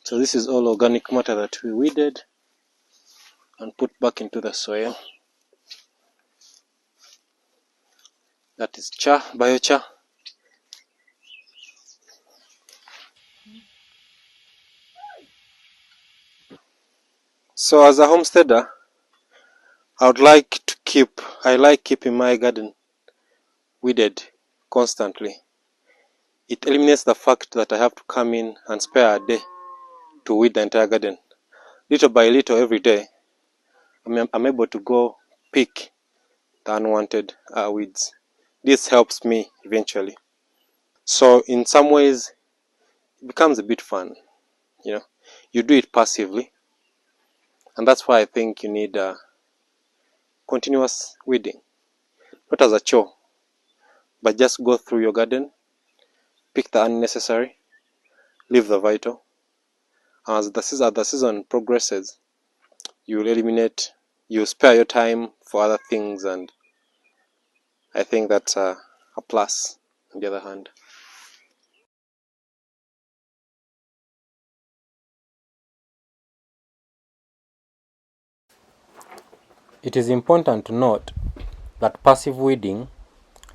So this is all organic matter that we weeded and put back into the soil. That is biochar. So as a homesteader, I like keeping my garden weeded constantly. It eliminates the fact that I have to come in and spare a day to weed the entire garden. Little by little every day, I'm able to go pick the unwanted weeds. This helps me eventually. So in some ways, it becomes a bit fun. You do it passively, and that's why I think you need continuous weeding, not as a chore, but just go through your garden, pick the unnecessary, leave the vital. As the season progresses, you will eliminate, you spare your time for other things, and I think that's a plus on the other hand. It is important to note that passive weeding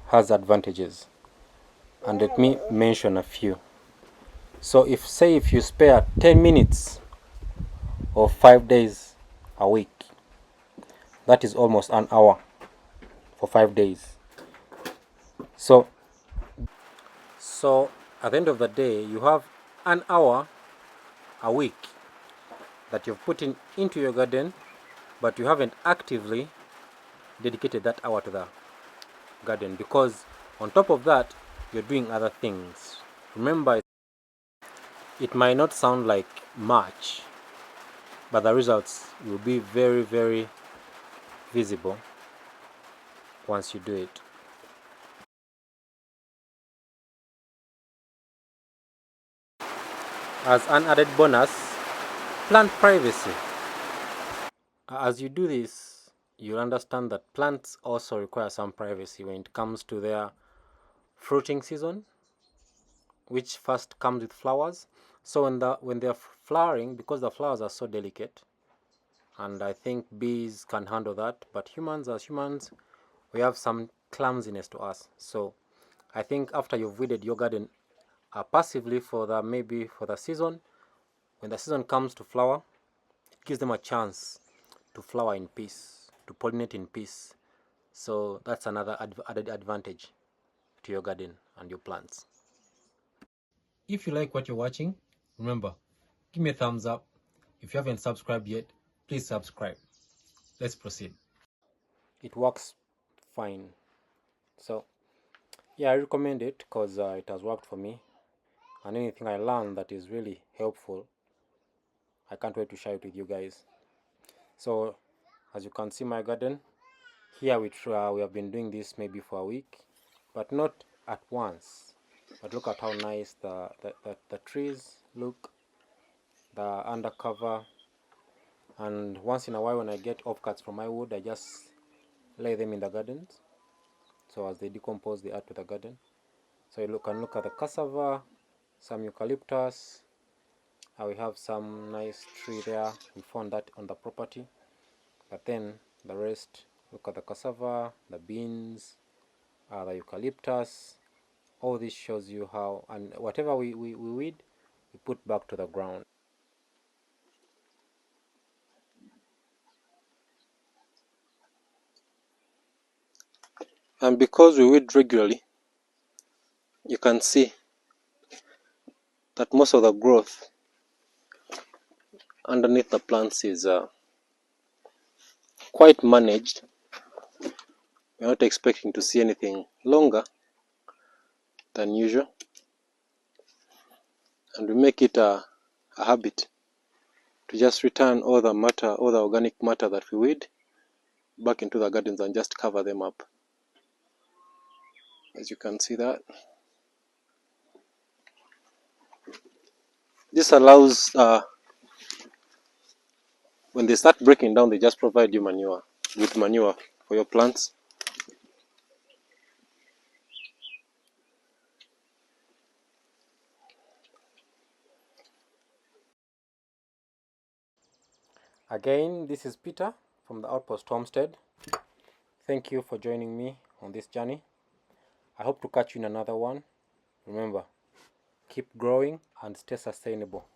has advantages, and let me mention a few. So if you spare 10 minutes or 5 days a week, that is almost an hour for 5 days. So at the end of the day, you have an hour a week that you've put into your garden, but you haven't actively dedicated that hour to the garden, because on top of that, you're doing other things. Remember, it might not sound like much, but the results will be very, very visible once you do it. As an added bonus, plant privacy. As you do this, you'll understand that plants also require some privacy when it comes to their fruiting season, which first comes with flowers. So when they're flowering, because the flowers are so delicate, and I think bees can handle that, but as humans, we have some clumsiness to us. So I think after you've weeded your garden passively for the season, when the season comes to flower, it gives them a chance to flower in peace, to pollinate in peace. So that's another added advantage to your garden and your plants. If you like what you're watching, remember, give me a thumbs up. If you haven't subscribed yet, please subscribe. Let's proceed. It works fine. So yeah, I recommend it because it has worked for me, and anything I learned that is really helpful, I can't wait to share it with you guys. So as you can see, my garden here, we have been doing this maybe for a week, but not at once. But look at how nice the trees look, the undercover. And once in a while, when I get offcuts from my wood, I just lay them in the gardens. So as they decompose, they add to the garden. So you can look at the cassava, some eucalyptus. We have some nice tree there. We found that on the property. But then the rest, look at the cassava, the beans, the eucalyptus. All this shows you how, and whatever we weed, we put back to the ground. And because we weed regularly, you can see that most of the growth underneath the plants is quite managed. We're not expecting to see anything longer than usual, and we make it a habit to just return all the organic matter that we weed back into the gardens and just cover them up. As you can see that. This allows, when they start breaking down, they just provide you manure for your plants. Again, this is Peter from the Outpost Homestead. Thank you for joining me on this journey. I hope to catch you in another one. Remember, keep growing and stay sustainable.